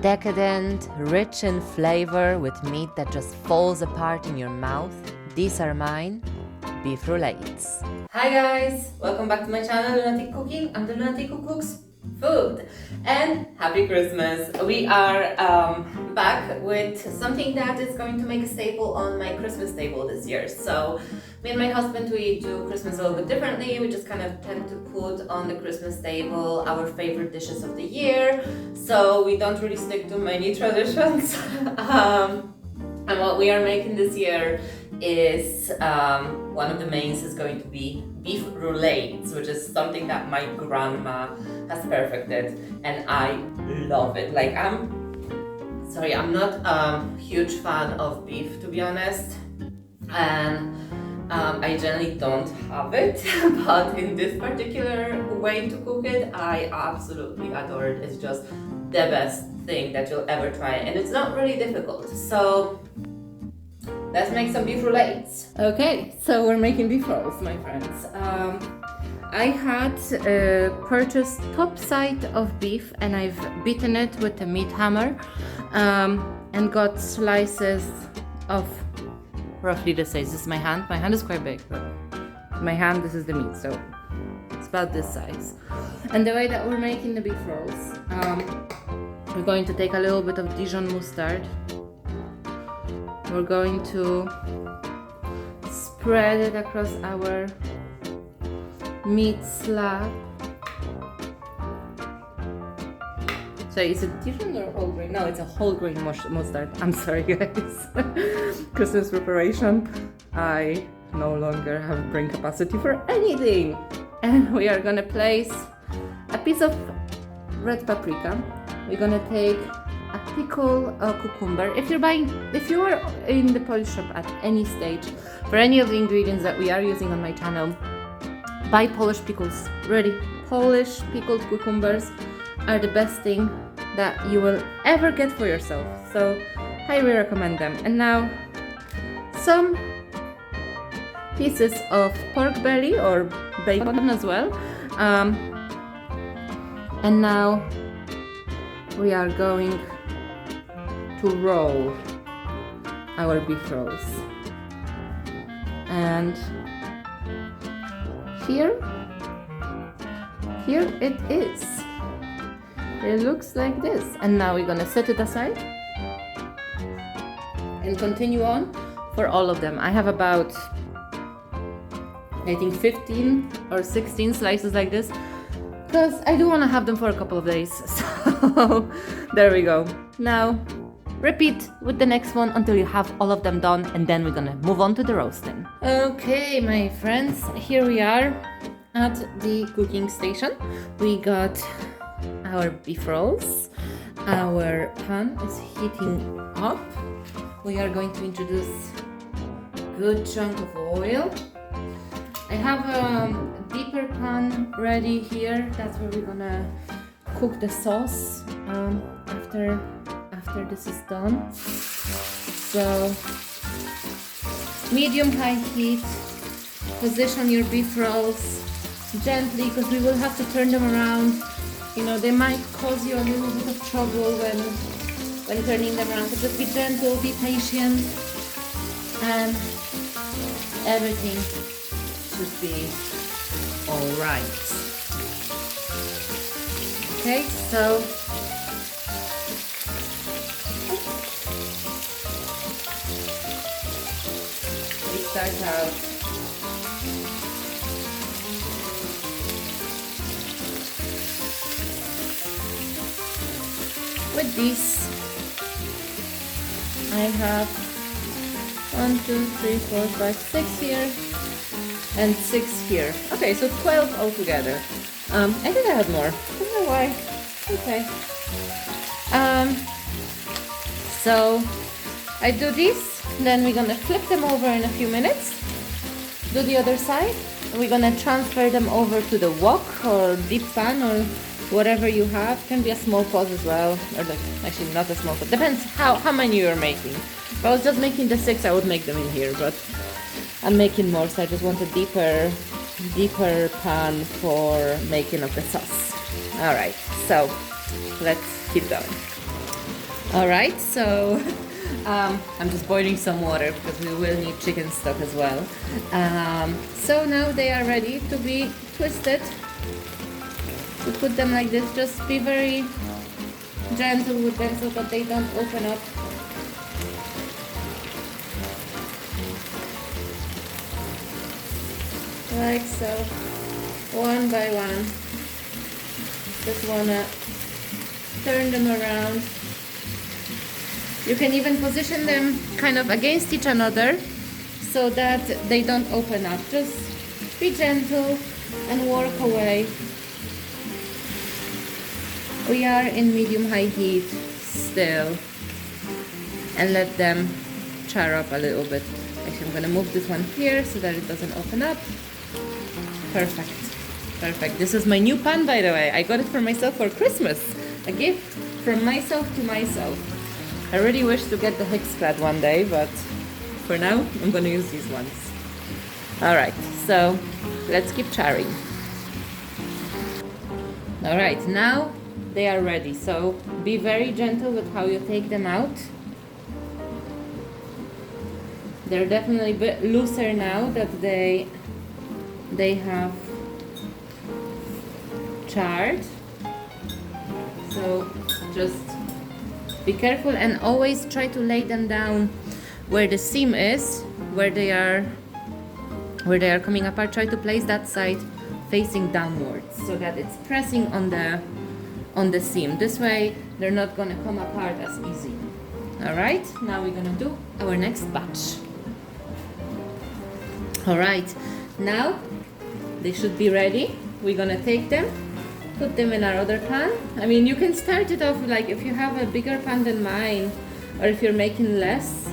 decadent, rich in flavor with meat that just falls apart in your mouth. These are mine, beef roulades. Hi guys, welcome back to my channel Lunatic Cooking. I'm the Lunatic Who Cooks Food, and happy Christmas. We are back with something that is going to make a staple on my Christmas table this year. So me and my husband, we do Christmas a little bit differently. We just kind of tend to put on the Christmas table our favorite dishes of the year, so we don't really stick to many traditions. And what we are making this year is one of the mains is going to be beef roulades, which is something that my grandma has perfected, and I love it. Like I'm not a huge fan of beef, to be honest, and I generally don't have it, but in this particular way to cook it, I absolutely adore it. It's just the best thing that you'll ever try, and it's not really difficult. So let's make some beef roulades. Okay, so we're making beef rolls, my friends. I had purchased Topside of beef, and I've beaten it with a meat hammer, and got slices of roughly the size. This is my hand. My hand is quite big, but my hand, this is the meat, so it's about this size. And the way that we're making the beef rolls, we're going to take a little bit of Dijon mustard. We're going to spread it across our meat slab. So is it Dijon or whole grain? No, it's a whole grain mustard. I'm sorry guys. Christmas preparation. I no longer have brain capacity for anything. And we are gonna place a piece of red paprika. We're gonna take a pickled cucumber. If you are in the Polish shop at any stage, for any of the ingredients that we are using on my channel, buy Polish pickles. Really, Polish pickled cucumbers are the best thing that you will ever get for yourself. So, highly recommend them. And now, some pieces of pork belly or bacon as well. And now we are going to roll our beef rolls, and here it is. It looks like this, and now we're gonna set it aside and continue on for all of them. I have about, I think, 15 or 16 slices like this, because I do want to have them for a couple of days. So there we go. Now repeat with the next one until you have all of them done, and then we're gonna move on to the roasting. Okay, my friends, here we are at the cooking station. We got our beef rolls. Our pan is heating up. We are going to introduce a good chunk of oil. I have a deeper pan ready here. That's where we're gonna cook the sauce after this is done. So medium-high heat. Position your beef rolls gently, because we will have to turn them around. You know, they might cause you a little bit of trouble when turning them around. So just be gentle, be patient, and everything should be all right. Okay, so we start out with these. I have 1, 2, 3, 4, 5, 6 here, and 6 here. Okay, so 12 altogether. I think I have more. I don't know why. Okay. So I do this, then we're gonna flip them over in a few minutes. Do the other side. We're gonna transfer them over to the wok or deep pan or whatever you have. Can be a small pot as well, or like, actually not a small pot. Depends how many you're making. If I was just making the 6, I would make them in here, but I'm making more, so I just want a deeper pan for making of the sauce. Alright, so let's keep going. All right, so I'm just boiling some water because we will need chicken stock as well. So now they are ready to be twisted. We put them like this. Just be very gentle with them so that they don't open up. Like so, one by one. Just wanna turn them around. You can even position them kind of against each other so that they don't open up. Just be gentle and work away. We are in medium-high heat still, and let them char up a little bit. Actually, I'm gonna move this one here so that it doesn't open up. Perfect, perfect. This is my new pan, by the way. I got it for myself for Christmas. A gift from myself to myself. I really wish to get the hex clad one day, but for now, I'm gonna use these ones. All right, so let's keep charring. All right, now they are ready. So be very gentle with how you take them out. They're definitely a bit looser now that they have charred. So just be careful and always try to lay them down where the seam is, where they are coming apart. Try to place that side facing downwards so that it's pressing on the seam. This way they're not gonna come apart as easy. All right, now we're gonna do our next batch. All right, now they should be ready. We're gonna take them, put them in our other pan. I mean, you can start it off like if you have a bigger pan than mine, or if you're making less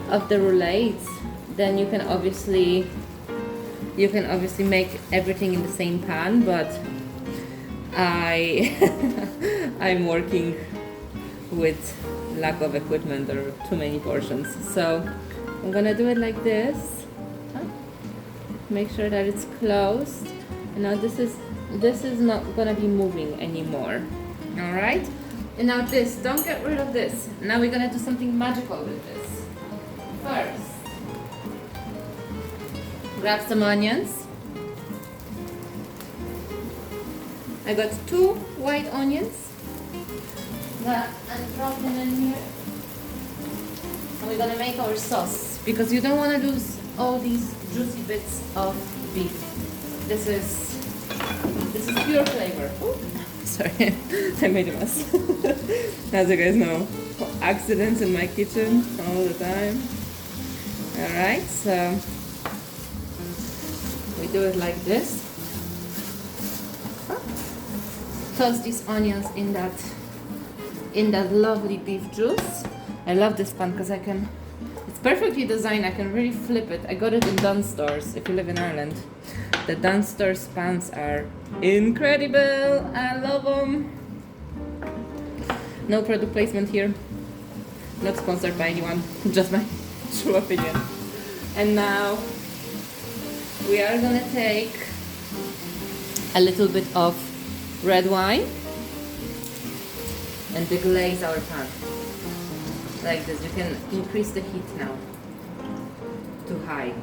of the roulades, then you can obviously make everything in the same pan, but I'm working with lack of equipment or too many portions. So I'm gonna do it like this. Make sure that it's closed. And now this is not gonna be moving anymore. All right. And now this, don't get rid of this. Now we're gonna do something magical with this. First, grab some onions. I got 2 white onions that I'm dropping in here. And we're gonna make our sauce because you don't want to lose all these juicy bits of beef. This is pure flavor. Ooh, sorry, I made a mess. As you guys know, accidents in my kitchen all the time. All right, so we do it like this. Toss these onions in that lovely beef juice. I love this pan because it's perfectly designed. I can really flip it. I got it in Dunnes stores if you live in Ireland. The Dunnes stores pans are incredible. I love them. No product placement here. Not sponsored by anyone. Just my true opinion. And now we are gonna take a little bit of red wine and deglaze our pan. Like this. You can increase the heat now to high.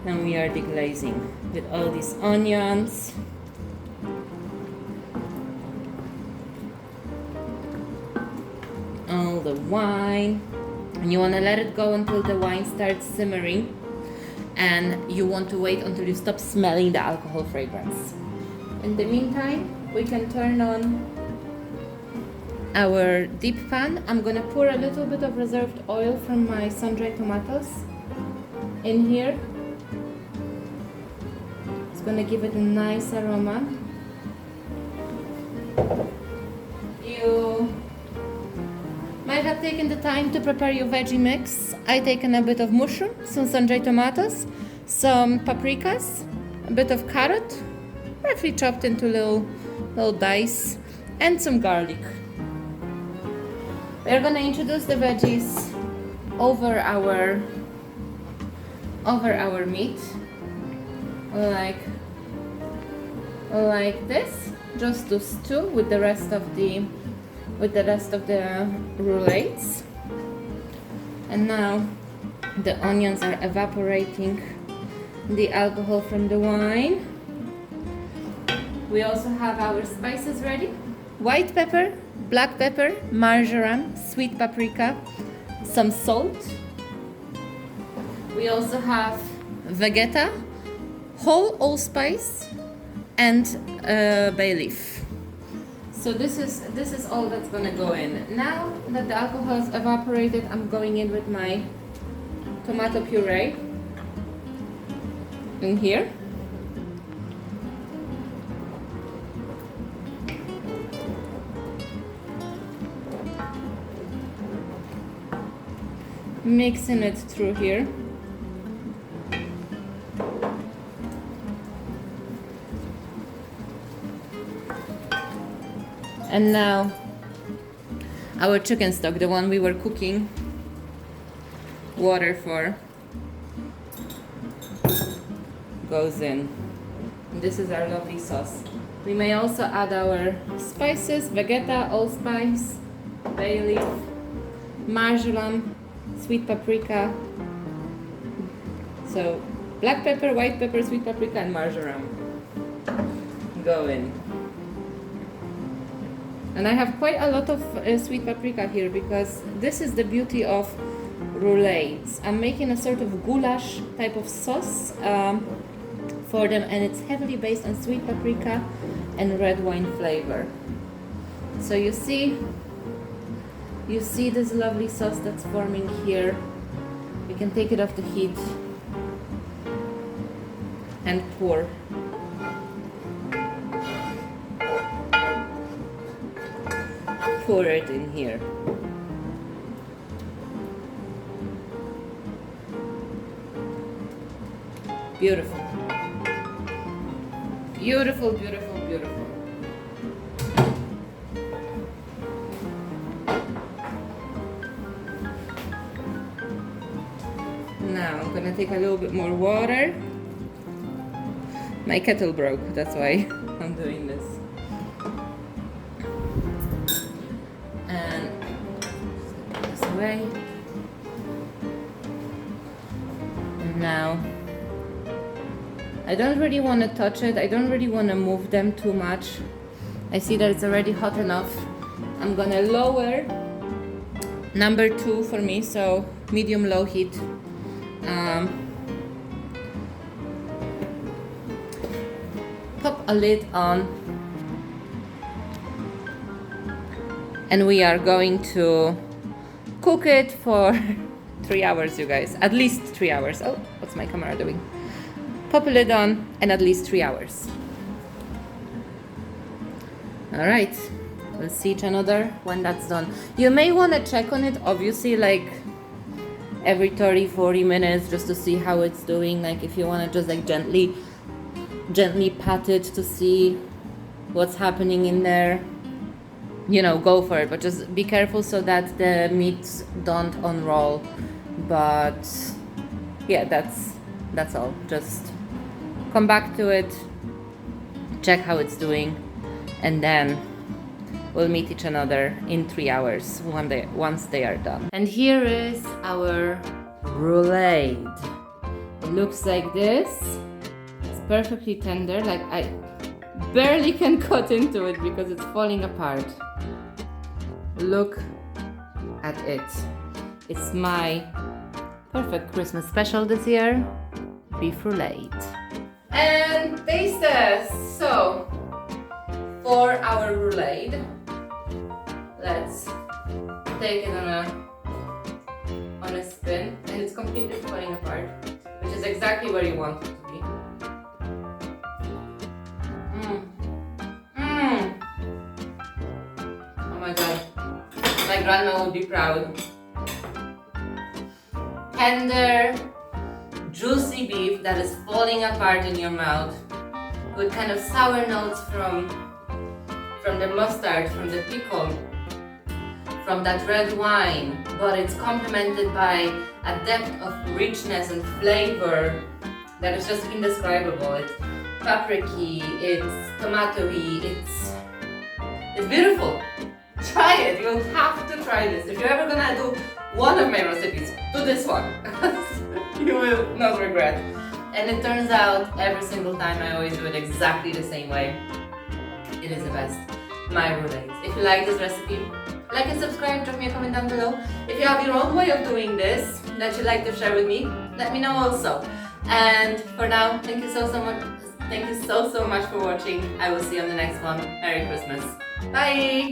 Now we are deglazing with all these onions. All the wine. And you want to let it go until the wine starts simmering. And you want to wait until you stop smelling the alcohol fragrance. In the meantime, we can turn on our deep pan. I'm gonna pour a little bit of reserved oil from my sun-dried tomatoes in here. It's gonna give it a nice aroma. You might have taken the time to prepare your veggie mix. I taken a bit of mushroom, some sun-dried tomatoes, some paprikas, a bit of carrot, roughly chopped into little dice, and some garlic. We're gonna introduce the veggies over our over our meat, like this, just to stew with the rest of the roulades. And now the onions are evaporating the alcohol from the wine. We also have our spices ready: white pepper, black pepper, marjoram, sweet paprika, some salt. We also have Vegeta, whole allspice, and bay leaf. So this is all that's gonna go in. Now that the alcohol is evaporated, I'm going in with my tomato puree in here. Mixing it through here. And now our chicken stock, the one we were cooking water for, goes in. This is our lovely sauce. We may also add our spices: Vegeta, allspice, bay leaf, marjoram, sweet paprika. So black pepper, white pepper, sweet paprika, and marjoram go in. And I have quite a lot of sweet paprika here because this is the beauty of roulades. I'm making a sort of goulash type of sauce for them, and it's heavily based on sweet paprika and red wine flavor. So you see this lovely sauce that's forming here. We can take it off the heat and pour. Pour it in here. Beautiful. Beautiful, beautiful, beautiful. Now I'm gonna take a little bit more water. My kettle broke, that's why I'm doing this. And just put this away. And now I don't really want to touch it. I don't really want to move them too much. I see that it's already hot enough. I'm gonna lower number 2 for me, so medium low heat. Pop a lid on, and we are going to cook it for 3 hours, you guys. At least 3 hours. Oh, what's my camera doing? Pop a lid on, and at least 3 hours. All right, we'll see each another when that's done. You may want to check on it, obviously, like every 30-40 minutes, just to see how it's doing. Like if you want to just like gently pat it to see what's happening in there, you know, go for it. But just be careful so that the meats don't unroll. But yeah, that's all. Just come back to it, check how it's doing, and then we'll meet each other in 3 hours once they are done. And here is our roulade. It looks like this. It's perfectly tender. Like I barely can cut into it because it's falling apart. Look at it. It's my perfect Christmas special this year, beef roulade. And taste test. So for our roulade, let's take it on a spin, and it's completely falling apart, which is exactly where you want it to be. Oh my god, my grandma would be proud. Tender, juicy beef that is falling apart in your mouth, with kind of sour notes from the mustard, from the pickle, from that red wine, but it's complemented by a depth of richness and flavor that is just indescribable. It's paprika, it's tomatoey, it's beautiful. Try it, you'll have to try this. If you're ever gonna do one of my recipes, do this one. You will not regret. And it turns out every single time I always do it exactly the same way. It is the best. My roulades. If you like this recipe, like and subscribe, drop me a comment down below. If you have your own way of doing this that you'd like to share with me, let me know also. And for now, thank you so much. Thank you so much for watching. I will see you on the next one. Merry Christmas. Bye!